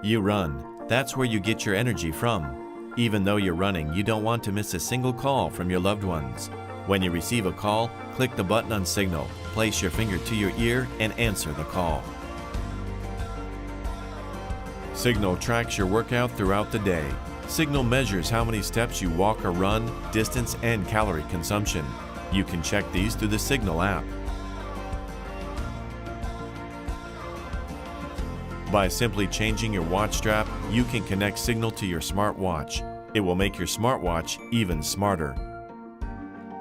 You run. That's where you get your energy from. Even though you're running, you don't want to miss a single call from your loved ones. When you receive a call, click the button on Signal, place your finger to your ear, and answer the call. Signal tracks your workout throughout the day. Signal measures how many steps you walk or run, distance, and calorie consumption. You can check these through the Signal app. By simply changing your watch strap, you can connect Signal to your smartwatch. It will make your smartwatch even smarter.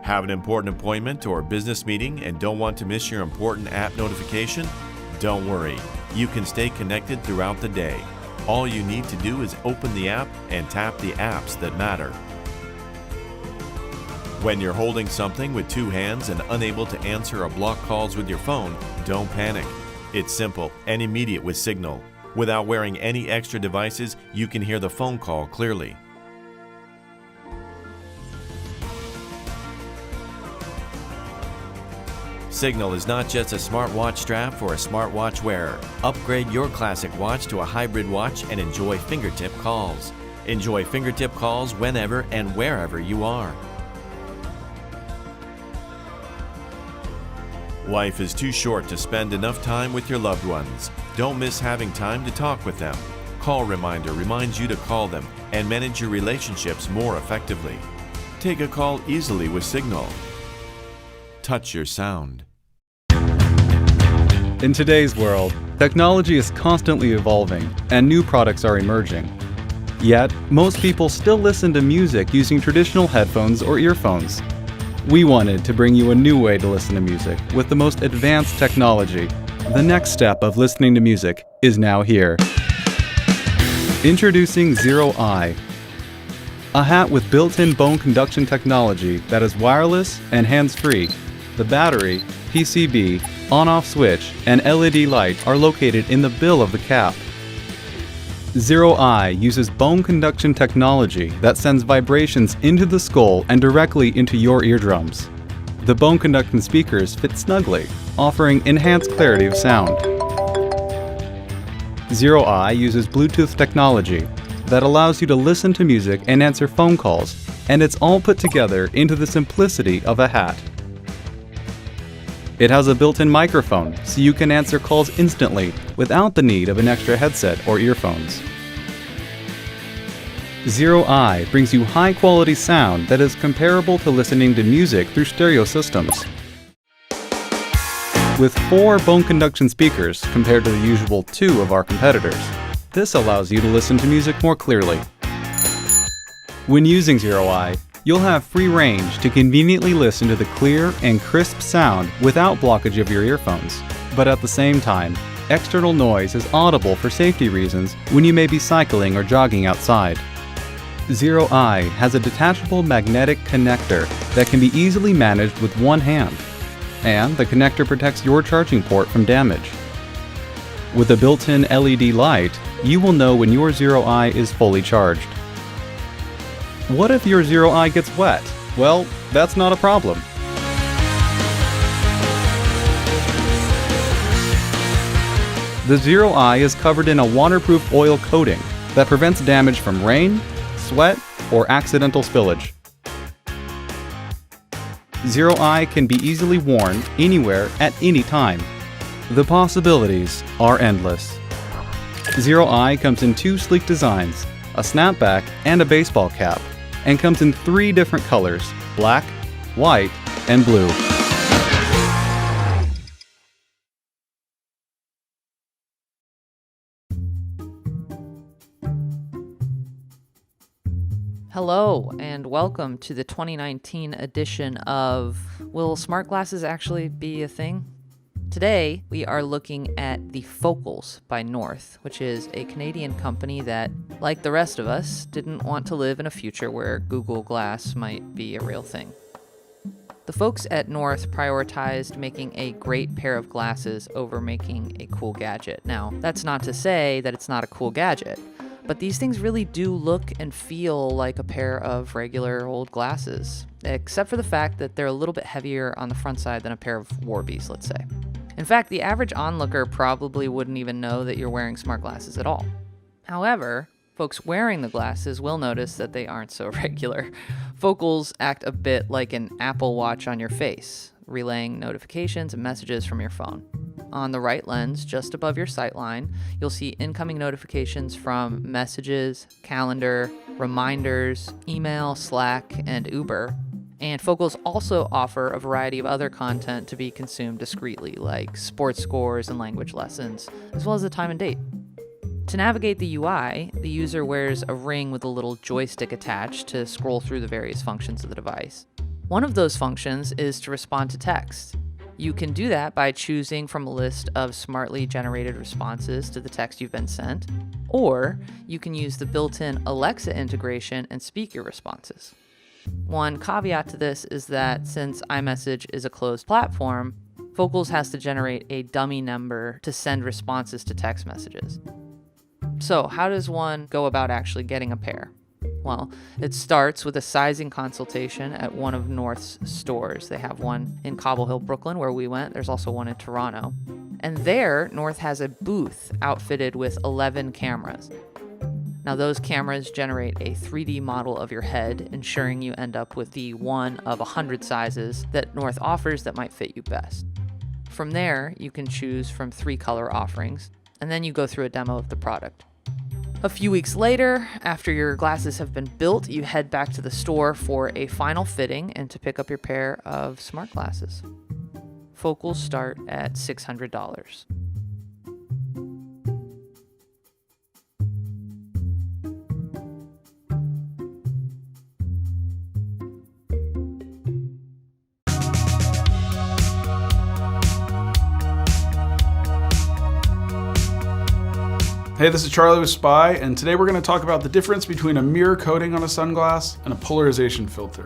Have an important appointment or business meeting and don't want to miss your important app notification? Don't worry, you can stay connected throughout the day. All you need to do is open the app and tap the apps that matter. When you're holding something with two hands and unable to answer or block calls with your phone, don't panic. It's simple and immediate with Signal. Without wearing any extra devices, you can hear the phone call clearly. Signal is not just a smartwatch strap for a smartwatch wearer. Upgrade your classic watch to a hybrid watch and enjoy fingertip calls. Enjoy fingertip calls whenever and wherever you are. Life is too short to spend enough time with your loved ones. Don't miss having time to talk with them. Call Reminder reminds you to call them and manage your relationships more effectively. Take a call easily with Signal. Touch your sound. In today's world, technology is constantly evolving and new products are emerging. Yet, most people still listen to music using traditional headphones or earphones. We wanted to bring you a new way to listen to music with the most advanced technology. The next step of listening to music is now here. Introducing Zero Eye, a hat with built-in bone conduction technology that is wireless and hands-free. The battery, PCB, on-off switch, and LED light are located in the bill of the cap. Zero Eye uses bone conduction technology that sends vibrations into the skull and directly into your eardrums. The bone conduction speakers fit snugly, offering enhanced clarity of sound. Zero Eye uses Bluetooth technology that allows you to listen to music and answer phone calls, and it's all put together into the simplicity of a hat. It has a built-in microphone, so you can answer calls instantly without the need of an extra headset or earphones. Zero Eye brings you high-quality sound that is comparable to listening to music through stereo systems. With 4 bone conduction speakers compared to the usual 2 of our competitors, this allows you to listen to music more clearly. When using Zero Eye, you'll have free range to conveniently listen to the clear and crisp sound without blockage of your earphones. But at the same time, external noise is audible for safety reasons when you may be cycling or jogging outside. Zero Eye has a detachable magnetic connector that can be easily managed with one hand, and the connector protects your charging port from damage. With a built-in LED light, you will know when your Zero Eye is fully charged. What if your Zero Eye gets wet? Well, that's not a problem. The Zero Eye is covered in a waterproof oil coating that prevents damage from rain, sweat, or accidental spillage. Zero Eye can be easily worn anywhere at any time. The possibilities are endless. Zero Eye comes in 2 sleek designs, a snapback and a baseball cap, and comes in 3 different colors: black, white, and blue. Hello, and welcome to the 2019 edition of Will Smart Glasses Actually Be a Thing? Today, we are looking at the Focals by North, which is a Canadian company that, like the rest of us, didn't want to live in a future where Google Glass might be a real thing. The folks at North prioritized making a great pair of glasses over making a cool gadget. Now, that's not to say that it's not a cool gadget, but these things really do look and feel like a pair of regular old glasses, except for the fact that they're a little bit heavier on the front side than a pair of Warbies, let's say. In fact, the average onlooker probably wouldn't even know that you're wearing smart glasses at all. However, folks wearing the glasses will notice that they aren't so regular. Focals act a bit like an Apple Watch on your face, relaying notifications and messages from your phone. On the right lens, just above your sight line, you'll see incoming notifications from messages, calendar, reminders, email, Slack, and Uber. And Focals also offer a variety of other content to be consumed discreetly, like sports scores and language lessons, as well as the time and date. To navigate the UI, the user wears a ring with a little joystick attached to scroll through the various functions of the device. One of those functions is to respond to text. You can do that by choosing from a list of smartly generated responses to the text you've been sent, or you can use the built-in Alexa integration and speak your responses. One caveat to this is that since iMessage is a closed platform, Focals has to generate a dummy number to send responses to text messages. So how does one go about actually getting a pair? Well, it starts with a sizing consultation at one of North's stores. They have one in Cobble Hill, Brooklyn, where we went. There's also one in Toronto. And there, North has a booth outfitted with 11 cameras. Now, those cameras generate a 3D model of your head, ensuring you end up with the one of 100 sizes that North offers that might fit you best. From there, you can choose from 3 color offerings, and then you go through a demo of the product. A few weeks later, after your glasses have been built, you head back to the store for a final fitting and to pick up your pair of smart glasses. Focals start at $600. Hey, this is Charlie with Spy, and today we're going to talk about the difference between a mirror coating on a sunglass and a polarization filter.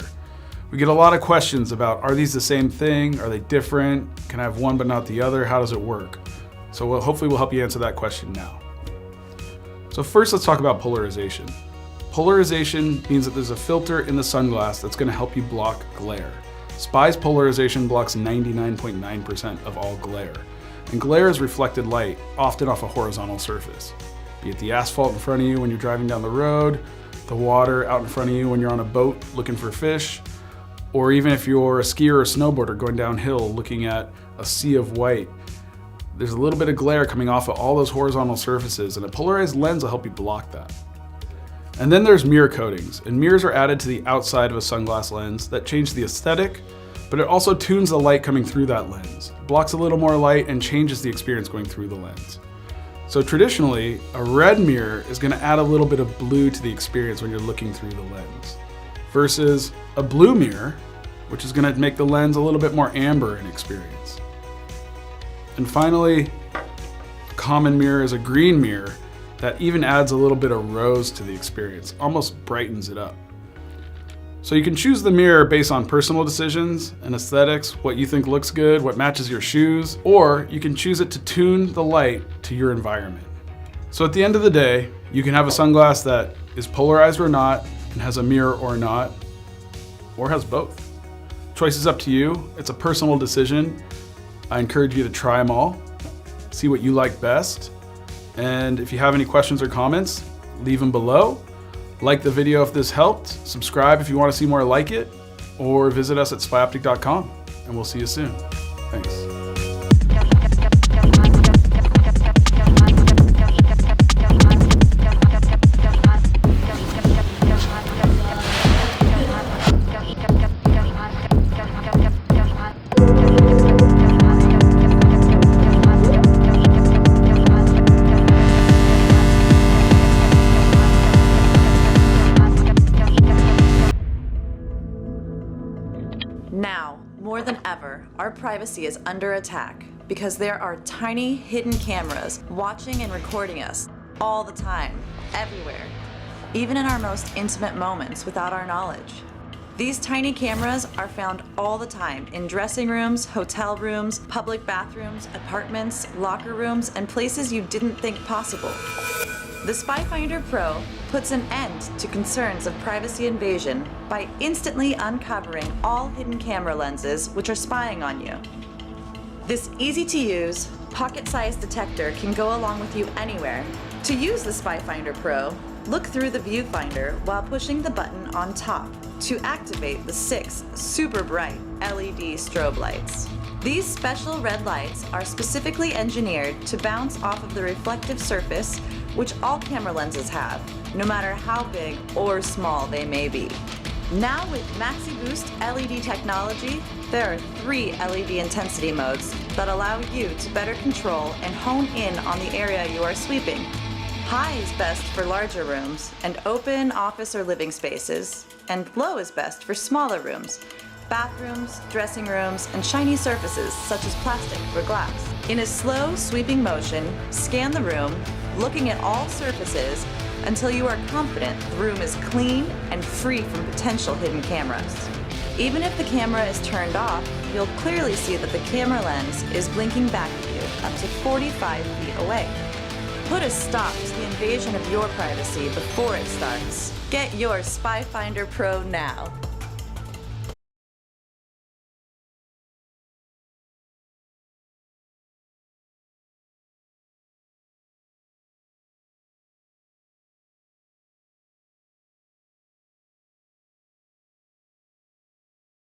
We get a lot of questions about, are these the same thing? Are they different? Can I have one but not the other? How does it work? So hopefully we'll help you answer that question now. So first, let's talk about polarization. Polarization means that there's a filter in the sunglass that's going to help you block glare. Spy's polarization blocks 99.9% of all glare. And glare is reflected light, often off a horizontal surface. Be it the asphalt in front of you when you're driving down the road, the water out in front of you when you're on a boat looking for fish, or even if you're a skier or a snowboarder going downhill looking at a sea of white. There's a little bit of glare coming off of all those horizontal surfaces, and a polarized lens will help you block that. And then there's mirror coatings, and mirrors are added to the outside of a sunglass lens that change the aesthetic, but it also tunes the light coming through that lens, blocks a little more light, and changes the experience going through the lens. So traditionally, a red mirror is going to add a little bit of blue to the experience when you're looking through the lens, versus a blue mirror, which is going to make the lens a little bit more amber in experience. And finally, a common mirror is a green mirror that even adds a little bit of rose to the experience, almost brightens it up. So you can choose the mirror based on personal decisions and aesthetics, what you think looks good, what matches your shoes, or you can choose it to tune the light to your environment. So at the end of the day, you can have a sunglass that is polarized or not, and has a mirror or not, or has both. Choice is up to you. It's a personal decision. I encourage you to try them all, see what you like best, and if you have any questions or comments, leave them below. Like the video if this helped, subscribe if you want to see more like it, or visit us at spyoptic.com, and we'll see you soon. Thanks. Now, more than ever, our privacy is under attack because there are tiny hidden cameras watching and recording us all the time, everywhere, even in our most intimate moments without our knowledge. These tiny cameras are found all the time in dressing rooms, hotel rooms, public bathrooms, apartments, locker rooms, and places you didn't think possible. The SpyFinder Pro puts an end to concerns of privacy invasion by instantly uncovering all hidden camera lenses which are spying on you. This easy-to-use, pocket-sized detector can go along with you anywhere. To use the SpyFinder Pro, look through the viewfinder while pushing the button on top to activate the 6 super bright LED strobe lights. These special red lights are specifically engineered to bounce off of the reflective surface which all camera lenses have, no matter how big or small they may be. Now with Maxi Boost LED technology, there are 3 LED intensity modes that allow you to better control and hone in on the area you are sweeping. High is best for larger rooms and open office or living spaces, and low is best for smaller rooms, bathrooms, dressing rooms, and shiny surfaces such as plastic or glass. In a slow, sweeping motion, scan the room, looking at all surfaces until you are confident the room is clean and free from potential hidden cameras. Even if the camera is turned off, you'll clearly see that the camera lens is blinking back at you up to 45 feet away. Put a stop to the invasion of your privacy before it starts. Get your SpyFinder Pro now.